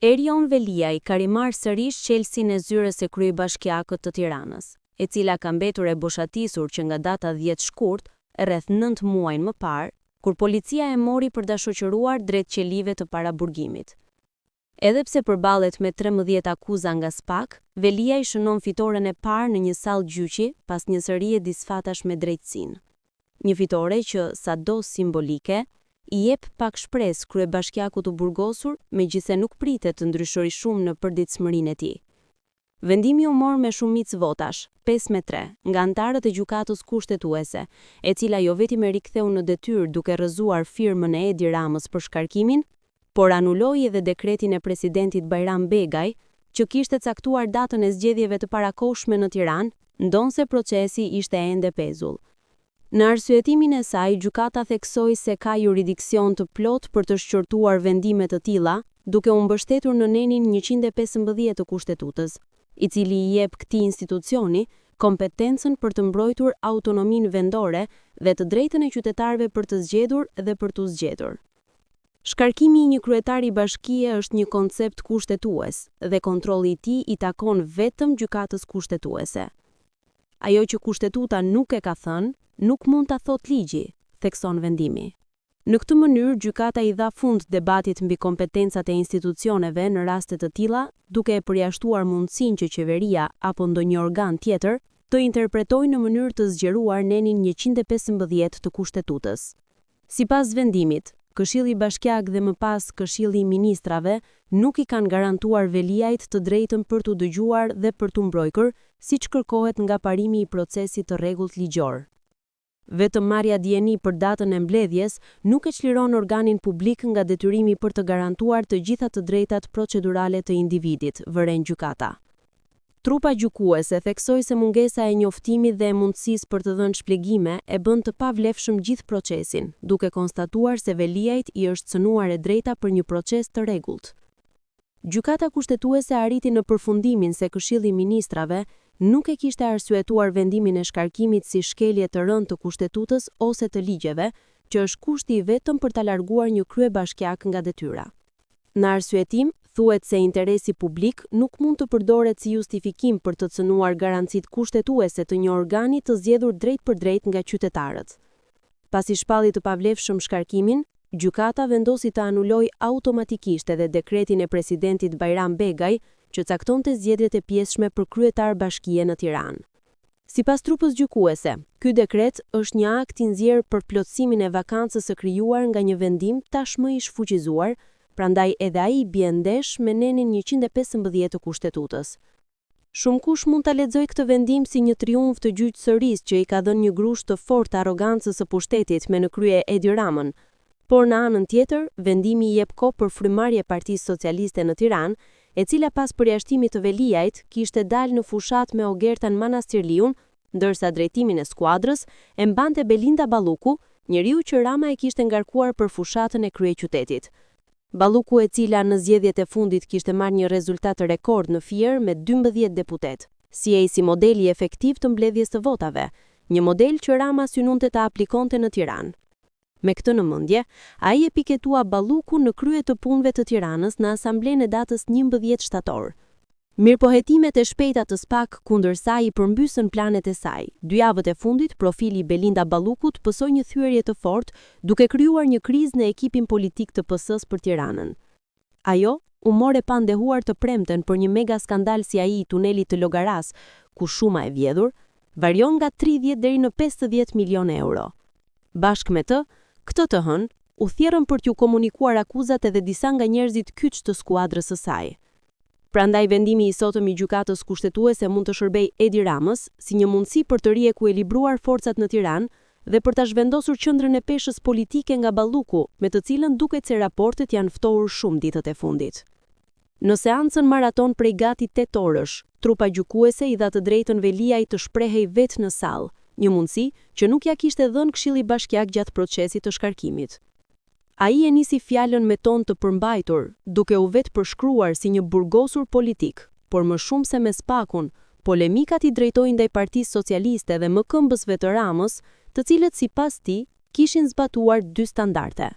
Erion Veliaj ka rimarrë sërish qelësinë e zyrës së kryebashkiakut të Tiranës, e cila ka mbetur e boshatisur që nga data 10 shkurt, rreth 9 muajin më parë, kur policia e mori për ta shoqëruar drejt qelive të paraburgimit. Edhe pse përballet me 13 akuza nga SPAK, Veliaj shënon fitoren e parë në një sallë gjyqi pas një serie disfatash me drejtësinë. Një fitore që, sado simbolike, i jep pak shpresë kryebashkiakut të burgosur, megjithse nuk pritet të ndryshojë shumë në përditshmërinë e tij. Vendimi u mor me shumicë votash, 5-3, nga anëtarët e gjykatës kushtetuese, e cila jo vetëm e riktheu në detyrë duke rrëzuar firmën e Edi Ramës për shkarkimin, por anuloi edhe dekretin e presidentit Bajram Begaj, që kishte caktuar datën e zgjedhjeve të parakohshme në Tiranë, ndonse procesi ishte ende pezull. Në arsyetimin e saj, gjykata theksoi se ka juridiksion të plot për të shqyrtuar vendime të tilla, duke u mbështetur në nenin 115 të kushtetutës, i cili i jep këtij institucioni kompetencën për të mbrojtur autonominë vendore dhe të drejtën e qytetarëve për të zgjedhur dhe për t'u zgjedhur. Shkarkimi i një kryetari bashkie është një koncept kushtetues dhe kontrolli i tij i takon vetëm gjykatës kushtetuese. Ajo që kushtetuta nuk e ka thënë, nuk mund ta thot ligji, thekson vendimi. Në këtë mënyrë, gjykata i dha fund debatit mbi kompetencat e institucioneve në raste të tilla, duke e përjashtuar mundësinë që qeveria apo ndonjë organ tjetër të interpretojë në mënyrë të zgjeruar nenin 115 të kushtetutës. Sipas vendimit, Këshilli Bashkiak dhe më pas Këshilli i Ministrave nuk i kanë garantuar Veliajt të drejtën për t'u dëgjuar dhe për t'u mbrojtur, siç kërkohet nga parimi i procesit të rregullt ligjor. Vetëm marrja dieni për datën e mbledhjes nuk e çliron organin publik nga detyrimi për të garantuar të gjitha të drejtat procedurale të individit, vëren gjykata. Trupa gjykuese theksoi se mungesa e njoftimit dhe e mundësisë për të dhënë shpjegime e bën të pavlefshëm gjithë procesin, duke konstatuar se Veliajt i është cënuar e drejta për një proces të rregullt. Gjykata kushtetuese arriti në përfundimin se Këshilli i Ministrave nuk e kishte arsyetuar vendimin e shkarkimit si shkelje të rëndë të kushtetutës ose të ligjeve, që është kushti i vetëm për ta larguar një kryebashkiak nga detyra. Në arsyetim, thuhet se interesi publik nuk mund të përdoret si justifikim për të cënuar garancitë kushtetuese të një organi të zgjedhur drejt për drejt nga qytetarët. Pasi shpalli të pavlefshëm shkarkimin, gjykata vendosi të anulojë automatikisht edhe dekretin e presidentit Bajram Begaj, që caktonte zgjedhjet e pjesshme për kryetar bashkie në Tiranë. Sipas trupës gjykuese, ky dekret është një akt i nxjerrë për plotësimin e vakancës së krijuar nga një vendim tashmë i shfuqizuar, prandaj edhe ai bie ndesh me nenin 115 të kushtetutës. Shumë kush mund ta lexojë këtë vendim si një triumf të gjyqësërisë që i ka dhënë një grusht të fortë arrogancës së pushtetit me në krye Edi Ramën, por në anën tjetër, vendimi i jep kohë për frymarrje Partisë Socialiste në Tiranë, e cila pas përjashtimit të Veliajt kishte dalë në fushat me Ogertan Manastirliun, ndërsa drejtimin e skuadrës e mbante Belinda Balluku, njeriu që Rama e kishte ngarkuar për fushatën e kryeqytetit. Balluku, e cila në zgjedhjet e fundit kishte marrë një rezultat rekord në Fier me 12 deputet, si modeli efektiv të mbledhjes të votave, një model që Rama synonte ta aplikonte në Tiranë. Me këtë në mendje, ai e piketua Balluku në krye të punëve të Tiranës në asamblenë e datës 11 shtator. Mirëpohetimet e shpejta të SPAK kundër saj i përmbysën planet e saj. 2 javët e fundit, profili Belinda Ballukut pësoi një thyerje të fortë, duke krijuar një krizë në ekipin politik të PS-s për Tiranën. Ajo u more pa ndehuar të premten për një mega skandal si ai i tunelit të Llogaras, ku shuma e vjedhur varion nga 30 deri në 50 milion euro. Bashkë me të, këtë të hënë, u thjerrën për t'ju komunikuar akuzat edhe disa nga njerëzit kyç të skuadrës së saj. Prandaj vendimi i sotëm i gjykatës kushtetuese mund të shërbejë Edi Ramës si një mundësi për të riekuilibruar forcat në Tiranë dhe për ta zhvendosur qendrën e peshës politike nga Balluku, me të cilën duket se raportet janë ftohur shumë ditët e fundit. Në seancën maraton prej gati 8 orësh, trupa gjykuese i dha të drejtën Veliajt të shprehej vetë në sallë, një mundësi që nuk ja kishte dhënë Këshilli Bashkiak gjatë procesit të shkarkimit. Ai e nisi fjalën me ton të përmbajtur, duke u vetë përshkruar si një burgosur politik, por më shumë se me SPAK-un, polemikat i drejtojnë ndaj Partisë Socialiste dhe më këmbësve të Ramës, të cilët sipas tij kishin zbatuar 2 standarde.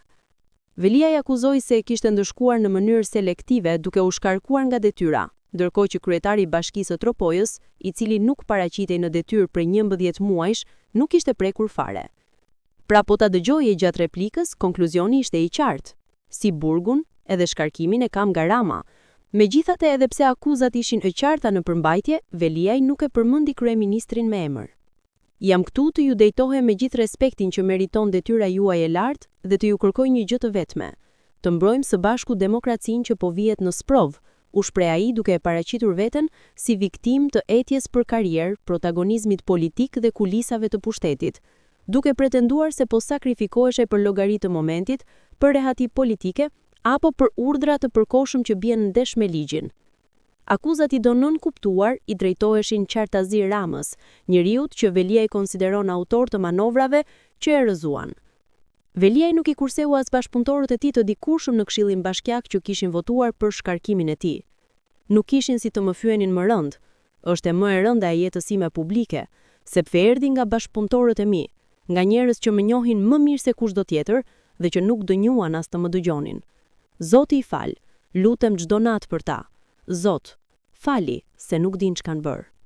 Velia i akuzoi se kishte ndëshkuar në mënyrë selektive duke u shkarkuar nga detyra, ndërkohë që kryetari i Bashkisë së Tropojës, i cili nuk paraqitej në detyrë për 11 muajsh, nuk ishte prekur fare. Pra po ta dëgjoje gjatë replikës, konkluzioni ishte i qartë. Si burgun, edhe shkarkimin e kam nga Rama. Megjithatë, edhe pse akuzat ishin e qarta në përmbajtje, Veliaj nuk e përmendi kryeministrin me emër. Jam këtu të ju dejtohem me gjithë respektin që meriton detyra juaj e lartë dhe të ju kërkoj një gjë të vetme. Të mbrojmë së bashku demokracinë që po vihet në sprov, u shpreh ai duke e paraqitur veten si viktimë të etjes për karrierë, protagonizmit politik dhe kulisave të pushtetit, duke pretenduar se po sakrifikoheshej për llogari të momentit, për rehati politike apo për urdhra të përkohshëm që bien ndesh me ligjin. Akuzat i do nënkuptuar i drejtoheshin Qartazir Ramës, njeriut që Veliaj konsideron autor të manovrave që e rrëzuan. Veliaj nuk i kurseu as bashkëpunëtorët e tij të dikurshëm në Këshillin Bashkiak që kishin votuar për shkarkimin e tij. Nuk kishin si të më fyenin më rënd. Është e më e rënda e jetës sime publike, sepse erdhi nga bashkëpunëtorët e mi, nga njerëz që më njohin më mirë se kushdo tjetër dhe që nuk dënjuan as të më dëgjonin. Zoti i fal, lutem çdo natë për ta. Zot, fali se nuk din ç'kan bërë.